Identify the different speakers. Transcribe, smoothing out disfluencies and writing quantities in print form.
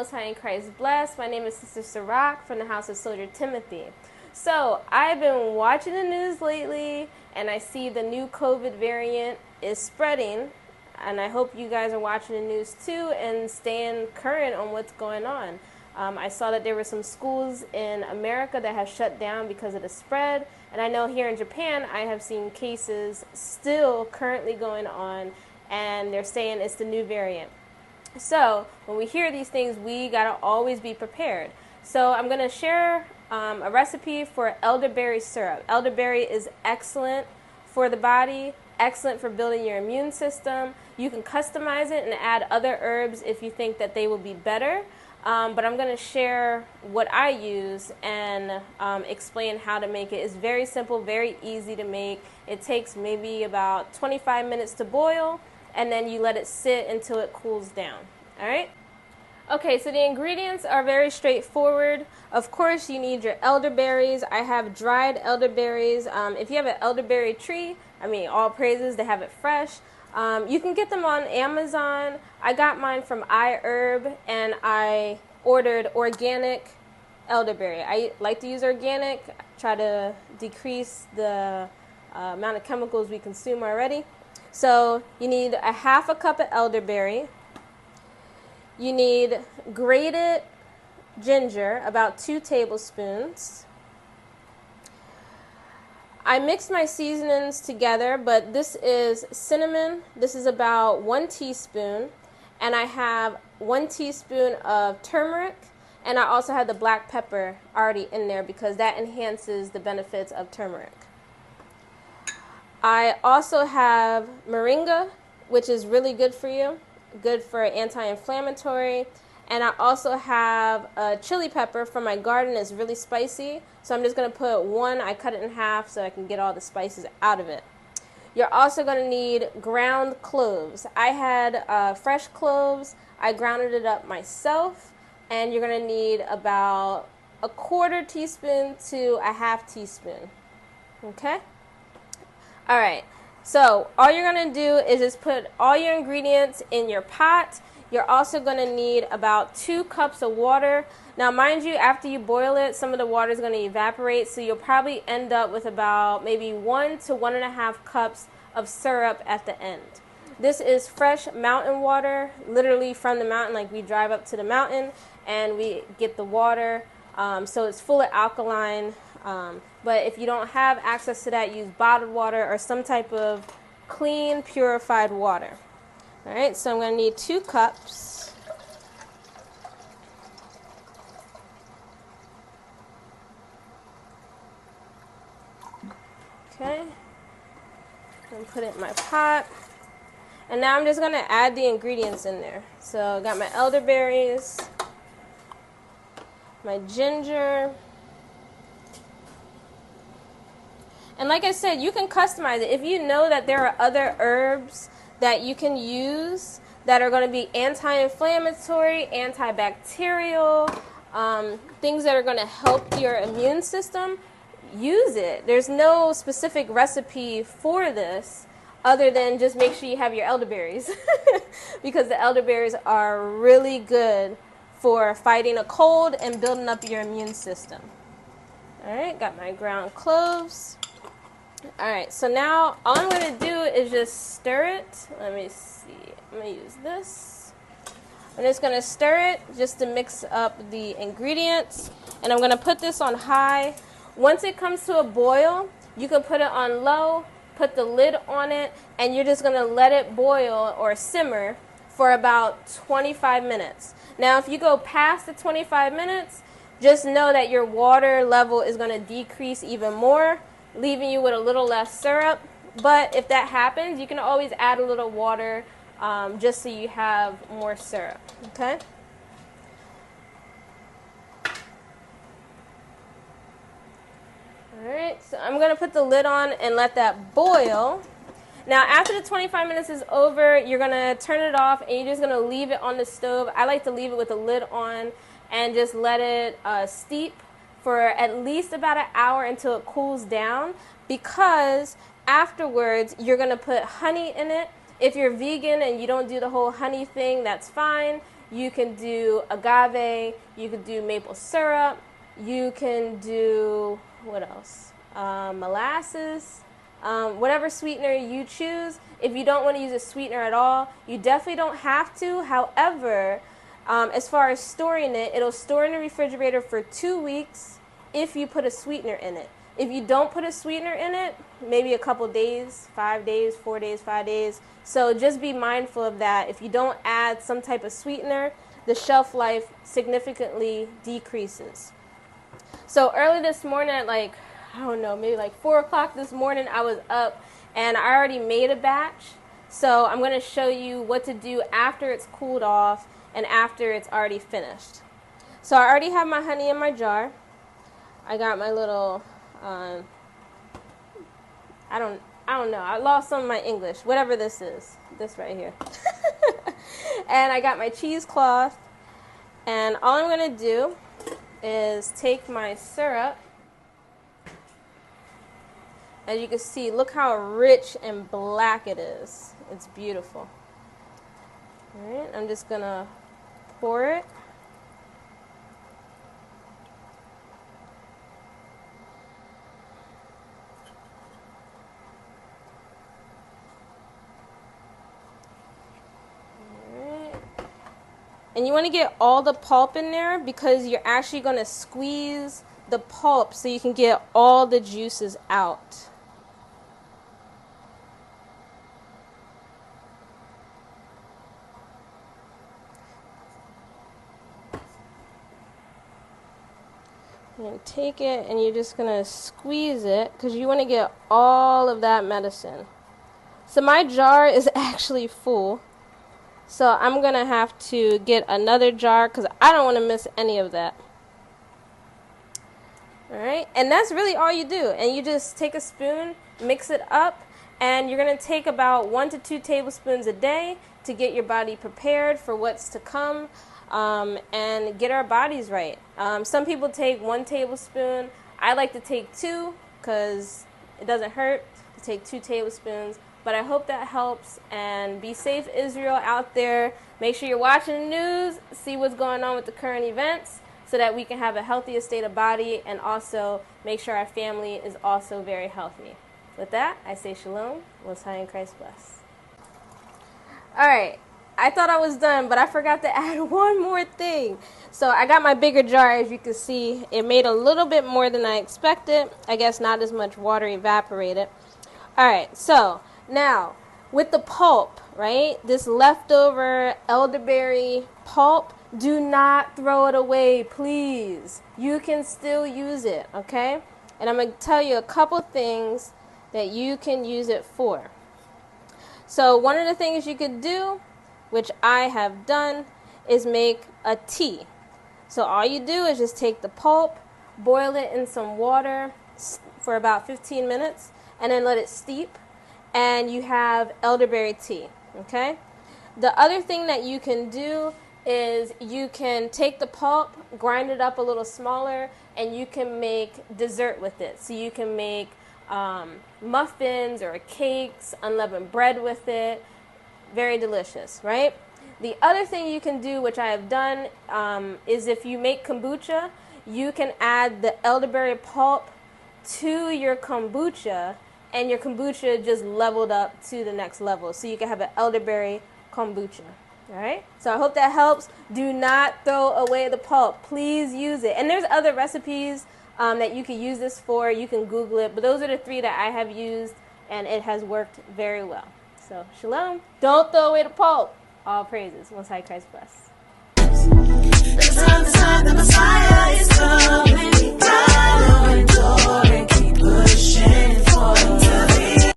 Speaker 1: Most High in Christ blessed. My name is Sister Sirach from the House of Soldier Timothy. So I've been watching the news lately, and I see the new COVID variant is spreading, and I hope you guys are watching the news too and staying current on what's going on. I saw that there were some schools in America that have shut down because of the spread, and I know here in Japan I have seen cases still currently going on, and they're saying it's the new variant. So when we hear these things, we gotta always be prepared. So I'm gonna share a recipe for elderberry syrup. Elderberry is excellent for the body, excellent for building your immune system. You can customize it and add other herbs if you think that they will be better. But I'm going to share what I use and explain how to make it. It's very simple, very easy to make. It takes maybe about 25 minutes to boil, and then you let it sit until it cools down. All right? Okay, so the ingredients are very straightforward. Of course, you need your elderberries. I have dried elderberries. If you have an elderberry tree, all praises, they have it fresh. You can get them on Amazon. I got mine from iHerb, and I ordered organic elderberry. I like to use organic, try to decrease the amount of chemicals we consume already. So you need a half a cup of elderberry. You need grated ginger, about 2 tablespoons. I mixed my seasonings together, but this is cinnamon. This is about 1 teaspoon. And I have 1 teaspoon of turmeric. And I also have the black pepper already in there because that enhances the benefits of turmeric. I also have moringa, which is really good for you, good for anti-inflammatory. And I also have a chili pepper from my garden. It's really spicy. So I'm just going to put 1. I cut it in half so I can get all the spices out of it. You're also going to need ground cloves. I had fresh cloves. I grounded it up myself. And you're going to need about a 1/4 teaspoon to a 1/2 teaspoon. Okay? All right. So all you're going to do is just put all your ingredients in your pot. You're also going to need about 2 cups of water. Now, mind you, after you boil it, some of the water is going to evaporate, so you'll probably end up with about maybe 1 to 1.5 cups of syrup at the end. This is fresh mountain water, literally from the mountain, like we drive up to the mountain and we get the water. So it's full of alkaline. But if you don't have access to that, use bottled water or some type of clean, purified water. All right, so I'm going to need 2 cups. Okay, I'm going to put it in my pot. And now I'm just going to add the ingredients in there. So I got my elderberries, my ginger. And like I said, you can customize it. If you know that there are other herbs that you can use that are going to be anti-inflammatory, antibacterial, things that are going to help your immune system, use it. There's no specific recipe for this other than just make sure you have your elderberries because the elderberries are really good for fighting a cold and building up your immune system. All right, got my ground cloves. All right, so now all I'm going to do is just stir it. Let me see. I'm going to use this. I'm just going to stir it just to mix up the ingredients. And I'm going to put this on high. Once it comes to a boil, you can put it on low, put the lid on it, and you're just going to let it boil or simmer for about 25 minutes. Now, if you go past the 25 minutes, just know that your water level is going to decrease even more, leaving you with a little less syrup. But if that happens, you can always add a little water just so you have more syrup. Okay? Alright, so I'm going to put the lid on and let that boil. Now, after the 25 minutes is over, you're going to turn it off and you're just going to leave it on the stove. I like to leave it with the lid on and just let it steep for at least about an hour until it cools down, because afterwards you're going to put honey in it. If you're vegan and you don't do the whole honey thing, that's fine. You can do agave. You can do maple syrup. You can do, what else? Molasses. Whatever sweetener you choose. If you don't want to use a sweetener at all, you definitely don't have to. However, as far as storing it, it'll store in the refrigerator for 2 weeks if you put a sweetener in it. If you don't put a sweetener in it, maybe a couple days, 5 days, 4 days, 5 days. So just be mindful of that. If you don't add some type of sweetener, the shelf life significantly decreases. So early this morning at I don't know, maybe 4 o'clock this morning, I was up and I already made a batch. So I'm going to show you what to do after it's cooled off and after it's already finished. So I already have my honey in my jar. I got my little, I don't know. I lost some of my English, whatever this is. This right here. And I got my cheesecloth. And all I'm going to do is take my syrup. As you can see, look how rich and black it is. It's beautiful. All right, I'm just going to pour it. And you want to get all the pulp in there because you're actually going to squeeze the pulp so you can get all the juices out. And take it and you're just going to squeeze it because you want to get all of that medicine. So my jar is actually full. So I'm going to have to get another jar because I don't want to miss any of that. Alright, and that's really all you do. And you just take a spoon, mix it up, and you're going to take about 1 to 2 tablespoons a day to get your body prepared for what's to come and get our bodies right. Some people take 1 tablespoon. I like to take 2 because it doesn't hurt to take 2 tablespoons. But I hope that helps, and be safe, Israel, out there. Make sure you're watching the news, see what's going on with the current events, so that we can have a healthier state of body, and also make sure our family is also very healthy. With that, I say shalom, Most High in Christ bless. All right, I thought I was done, but I forgot to add one more thing. So I got my bigger jar, as you can see. It made a little bit more than I expected. I guess not as much water evaporated. All right, so now, with the pulp, right, this leftover elderberry pulp, do not throw it away, please. You can still use it, okay? And I'm going to tell you a couple things that you can use it for. So one of the things you could do, which I have done, is make a tea. So all you do is just take the pulp, boil it in some water for about 15 minutes, and then let it steep. And you have elderberry tea, okay? The other thing that you can do is you can take the pulp, grind it up a little smaller, and you can make dessert with it. So you can make muffins or cakes, unleavened bread with it. Very delicious, right? The other thing you can do, which I have done, is if you make kombucha, you can add the elderberry pulp to your kombucha, and your kombucha just leveled up to the next level. So you can have an elderberry kombucha. All right? So I hope that helps. Do not throw away the pulp. Please use it. And there's other recipes that you can use this for. You can Google it. But those are the 3 that I have used, and it has worked very well. So shalom. Don't throw away the pulp. All praises. Most High Christ bless.